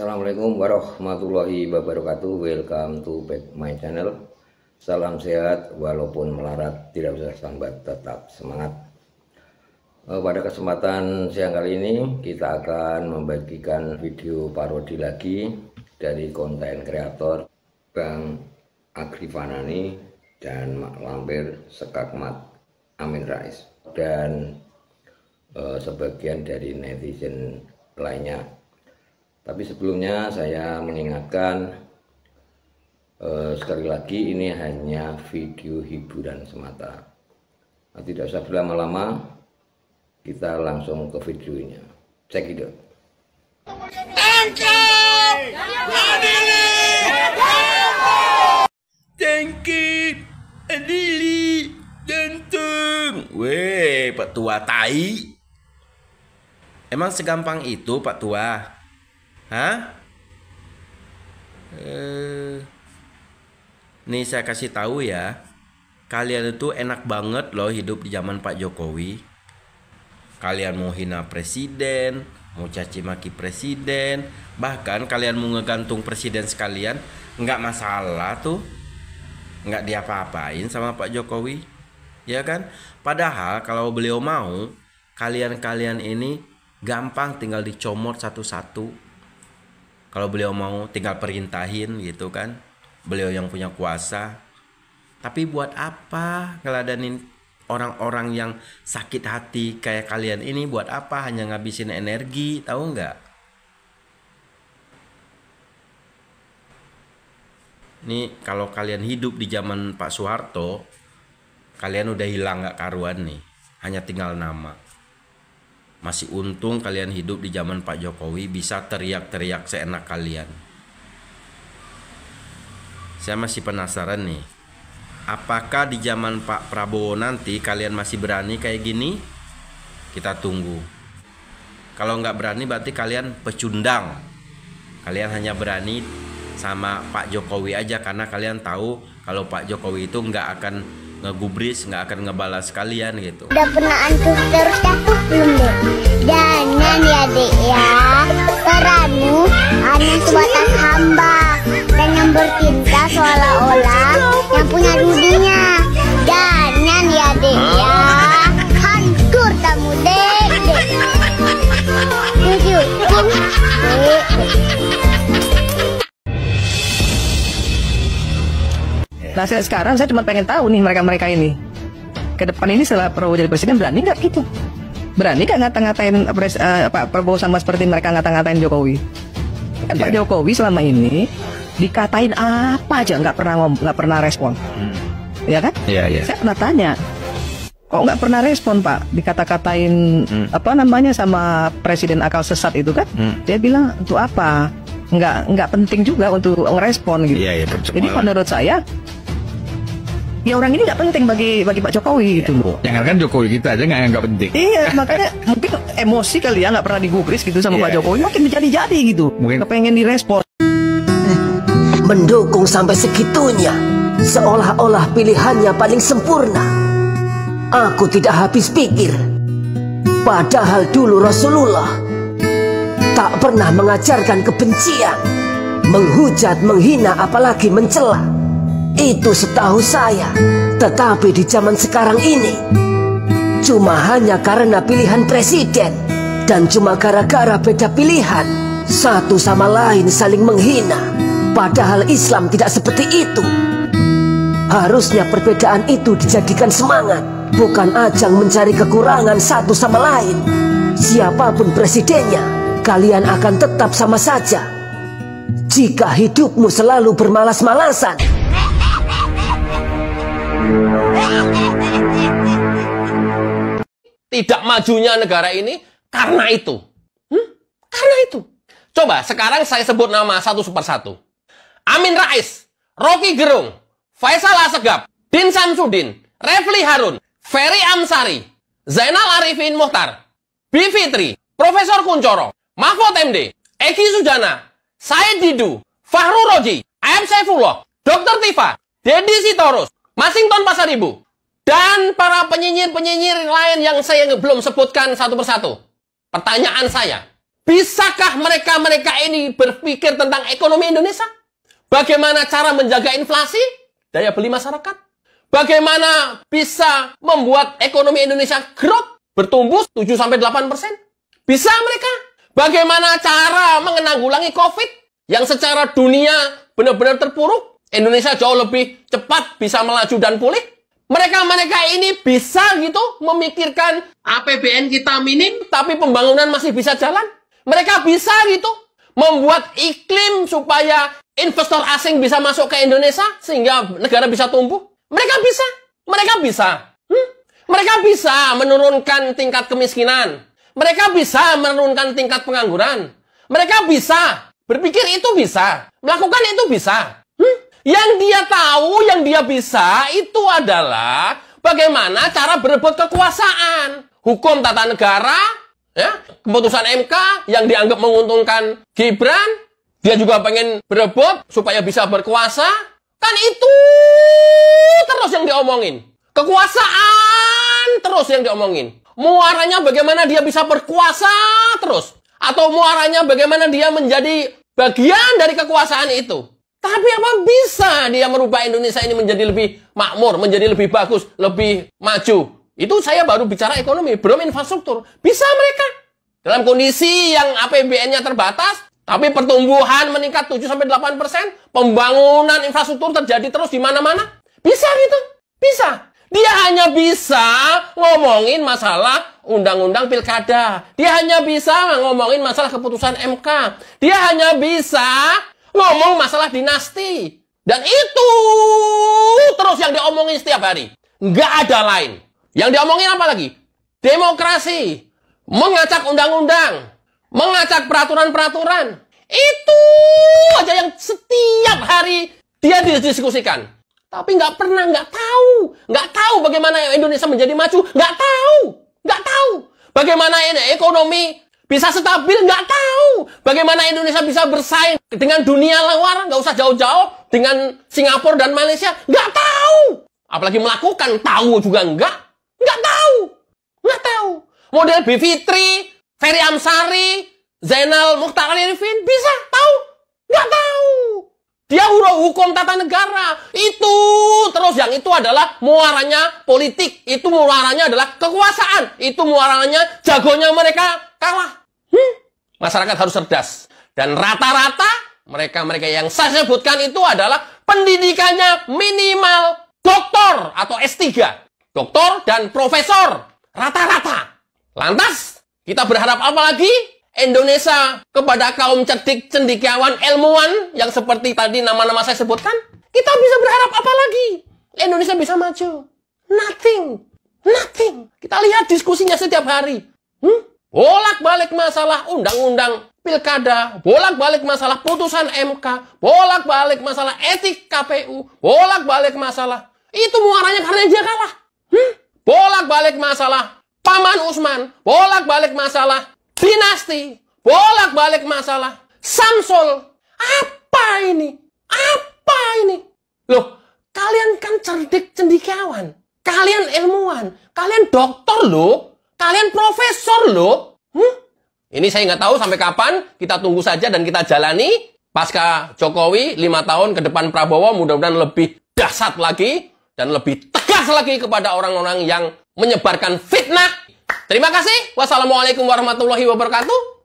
Assalamualaikum warahmatullahi wabarakatuh. Welcome to back my channel. Salam sehat, walaupun melarat tidak usah sambat, tetap semangat. Pada kesempatan siang kali ini kita akan membagikan video parodi lagi dari konten kreator Bang Agrifanani dan Mak Lampir Sekakmat Amin Rais dan sebagian dari netizen lainnya. Tapi sebelumnya saya mengingatkan sekali lagi, ini hanya video hiburan semata. Nah, tidak usah berlama-lama, kita langsung ke videonya. Cek itu. Tangkap! Adili! Tangkap! Adili! Jantung! Weh, Pak Tua tai. Emang segampang itu, Pak Tua? Hah? Nih saya kasih tahu ya, kalian itu enak banget loh hidup di zaman Pak Jokowi. Kalian mau hina presiden, mau caci maki presiden, bahkan kalian mau ngegantung presiden sekalian, nggak masalah tuh, nggak diapa-apain sama Pak Jokowi, ya kan? Padahal kalau beliau mau, kalian ini gampang tinggal dicomot satu-satu. Kalau beliau mau tinggal perintahin gitu kan, beliau yang punya kuasa. Tapi buat apa ngeladanin orang-orang yang sakit hati kayak kalian ini? Buat apa? Hanya ngabisin energi, tahu nggak? Nih kalau kalian hidup di zaman Pak Soeharto, kalian udah hilang nggak karuan nih, hanya tinggal nama. Masih untung kalian hidup di zaman Pak Jokowi, bisa teriak-teriak seenak kalian. Saya masih penasaran nih, apakah di zaman Pak Prabowo nanti kalian masih berani kayak gini? Kita tunggu. Kalau nggak berani berarti kalian pecundang. Kalian hanya berani sama Pak Jokowi aja karena kalian tahu kalau Pak Jokowi itu nggak akan ngegubris, nggak akan ngebalas kalian gitu. Udah pernah antum terus jatuh belum deh? Jangan ya dek ya. Peranmu hanya sebatas hamba dan yang bercinta seolah-olah yang punya dudunya. Jangan ya dek ya. Hancur kamu dek. Jujur dek. Nah sekarang saya cuma pengen tahu nih mereka ini ke depan ini setelah Prabowo jadi presiden berani nggak gitu? Berani nggak ngata-ngatain Pak Prabowo sama seperti mereka ngata-ngatain Jokowi? Kan Pak Jokowi selama ini dikatain apa aja nggak pernah respon, ya kan? Iya. Saya pernah tanya, kok nggak pernah respon Pak? Dikata-katain apa namanya sama presiden akal sesat itu kan? Dia bilang untuk apa? Nggak penting juga untuk ngerespon gitu. Jadi menurut saya, ya orang ini nggak penting bagi Pak Jokowi gitu loh. Jangan kan Jokowi kita aja nggak penting. Iya, makanya mungkin emosi kali ya, nggak pernah digubris gitu sama Pak Jokowi, makin menjadi gitu. Mungkin kepengen direspon. Mendukung sampai segitunya, seolah-olah pilihannya paling sempurna. Aku tidak habis pikir. Padahal dulu Rasulullah tak pernah mengajarkan kebencian, menghujat, menghina, apalagi mencela. Itu setahu saya. Tetapi di zaman sekarang ini, cuma hanya karena pilihan presiden dan cuma gara-gara beda pilihan, satu sama lain saling menghina. Padahal Islam tidak seperti itu. Harusnya perbedaan itu dijadikan semangat, bukan ajang mencari kekurangan satu sama lain. Siapapun presidennya, kalian akan tetap sama saja jika hidupmu selalu bermalas-malasan. Tidak majunya negara ini karena itu. Karena itu. Coba sekarang saya sebut nama satu persatu. Amin Rais, Rocky Gerung, Faisal Asegaf, Din Samsudin, Refli Harun, Ferry Amsari, Zainal Arifin Muhtar, Bivitri, Profesor Kuncoro, Mahfud MD, Eki Sujana, Said Didu, Fahru Roji, AM Saifullah, Dr. Tifa, Dedi Sitorus, Masington Pasaribu, dan para penyinyir-penyinyir lain yang saya belum sebutkan satu persatu. Pertanyaan saya, Bisakah mereka-mereka ini berpikir tentang ekonomi Indonesia? Bagaimana cara menjaga inflasi, daya beli masyarakat? Bagaimana bisa membuat ekonomi Indonesia growth, bertumbuh 7-8%? Bisa mereka? Bagaimana cara menanggulangi COVID yang secara dunia benar-benar terpuruk? Indonesia jauh lebih cepat bisa melaju dan pulih. Mereka-mereka ini bisa gitu memikirkan APBN kita minim, tapi pembangunan masih bisa jalan. Mereka bisa gitu membuat iklim supaya investor asing bisa masuk ke Indonesia sehingga negara bisa tumbuh. Mereka bisa. Mereka bisa. Mereka bisa menurunkan tingkat kemiskinan. Mereka bisa menurunkan tingkat pengangguran. Mereka bisa. Berpikir itu bisa. Melakukan itu bisa. Yang dia tahu, yang dia bisa itu adalah bagaimana cara berebut kekuasaan. Hukum tata negara, ya, keputusan MK yang dianggap menguntungkan Gibran, dia juga pengen berebut supaya bisa berkuasa. Kan itu terus yang diomongin. Kekuasaan terus yang diomongin. Muaranya bagaimana dia bisa berkuasa terus. Atau muaranya bagaimana dia menjadi bagian dari kekuasaan itu. Tapi apa bisa dia merubah Indonesia ini menjadi lebih makmur, menjadi lebih bagus, lebih maju. Itu saya baru bicara ekonomi, belum infrastruktur. Bisa mereka. Dalam kondisi yang APBN-nya terbatas, tapi pertumbuhan meningkat 7-8%, pembangunan infrastruktur terjadi terus di mana-mana. Bisa gitu. Bisa. Dia hanya bisa ngomongin masalah undang-undang pilkada. Dia hanya bisa ngomongin masalah keputusan MK. Dia hanya bisa ngomong masalah dinasti. Dan itu terus yang diomongin setiap hari. Nggak ada lain. Yang diomongin apa lagi? Demokrasi. Mengacak undang-undang. Mengacak peraturan-peraturan. Itu aja yang setiap hari dia didiskusikan. Tapi nggak pernah, nggak tahu bagaimana Indonesia menjadi maju, nggak tahu bagaimana ekonomi bisa stabil, nggak tahu bagaimana Indonesia bisa bersaing dengan dunia luar, nggak usah jauh-jauh dengan Singapura dan Malaysia, nggak tahu, apalagi melakukan, tahu juga nggak tahu. Model B. Fitri, Ferry Amsari, Zainal Mukhtar Arifin bisa tahu, nggak tahu. Dia hukum tata negara. Itu terus yang itu adalah muaranya politik. Itu muaranya adalah kekuasaan. Itu muaranya jagonya mereka kalah. Masyarakat harus cerdas. Dan rata-rata mereka-mereka yang saya sebutkan itu adalah pendidikannya minimal doktor atau S3. Doktor dan profesor. Rata-rata. Lantas kita berharap apa lagi? Indonesia kepada kaum cerdik, cendekiawan, ilmuwan yang seperti tadi nama-nama saya sebutkan, kita bisa berharap apa lagi? Indonesia bisa maju. Nothing. Kita lihat diskusinya setiap hari. Bolak-balik masalah undang-undang pilkada, bolak-balik masalah putusan MK, bolak-balik masalah etik KPU, bolak-balik masalah itu muaranya karena dia kalah. Bolak-balik masalah Paman Usman, bolak-balik masalah dinasti, bolak-balik masalah Samsul. Apa ini? Loh, kalian kan cerdik cendekiawan. Kalian ilmuwan. Kalian dokter loh. Kalian profesor loh. Ini saya nggak tahu sampai kapan. Kita tunggu saja dan kita jalani. Pasca Jokowi, 5 tahun ke depan Prabowo, mudah-mudahan lebih dahsyat lagi. Dan lebih tegas lagi kepada orang-orang yang menyebarkan fitnah. Terima kasih. Wassalamualaikum warahmatullahi wabarakatuh.